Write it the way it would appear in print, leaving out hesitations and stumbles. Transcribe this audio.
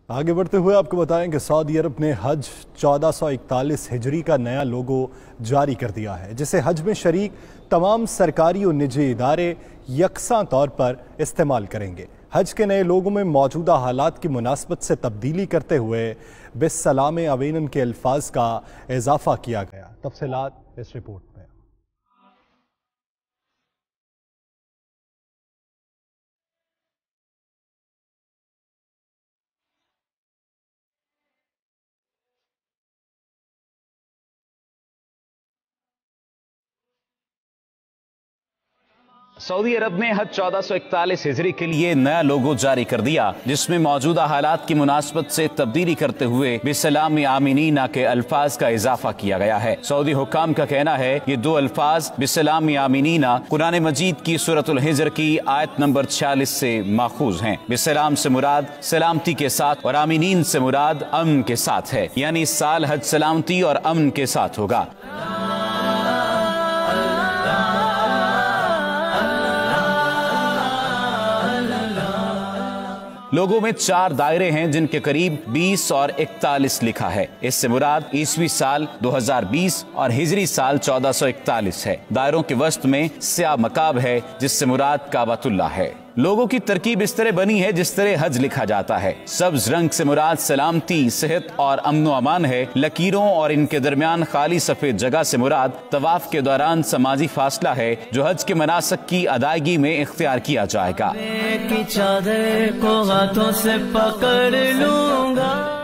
आगे बढ़ते हुए आपको बताएं कि सऊदी अरब ने हज 1441 हिजरी का नया लोगो जारी कर दिया है, जिसे हज में शरीक तमाम सरकारी और निजी इदारे यकसां तौर पर इस्तेमाल करेंगे। हज के नए लोगों में मौजूदा हालात की मुनासबत से तब्दीली करते हुए बिस्सलाम आमीन के अल्फाज का इजाफा किया गया। तफसीलात इस रिपोर्ट में। सऊदी अरब ने हज 1441 हिजरी के लिए नया लोगो जारी कर दिया, जिसमें मौजूदा हालात की मुनासबत से तब्दीली करते हुए बिस्सलाम आमीनीना के अल्फाज का इजाफा किया गया है। सऊदी हुक्काम का कहना है ये दो अल्फाज बिस्सलाम आमीनीना कुरान मजीद की सूरतुल हिजर की आयत नंबर 46 से माखूज हैं। बिस्सलाम से मुराद सलामती के साथ और आमीनीन से मुराद अमन के साथ है, यानी इस साल हज सलामती और अमन के साथ होगा। लोगों में 4 दायरे हैं, जिनके करीब 20 और 41 लिखा है। इससे मुराद ईसवी साल 2020 और हिजरी साल 1441 है। दायरों के वसत में स्याह मकाब है, जिससे मुराद काबतुल्लाह है। लोगों की तरकीब इस तरह बनी है जिस तरह हज लिखा जाता है। सब्ज रंग से मुराद सलामती, सेहत और अमन अमान है। लकीरों और इनके दरमियान खाली सफेद जगह से मुराद तवाफ के दौरान समाजी फासला है, जो हज के मनासक की अदायगी में इख्तियार किया जाएगा। चादर को हाथों से पकड़ लूंगा।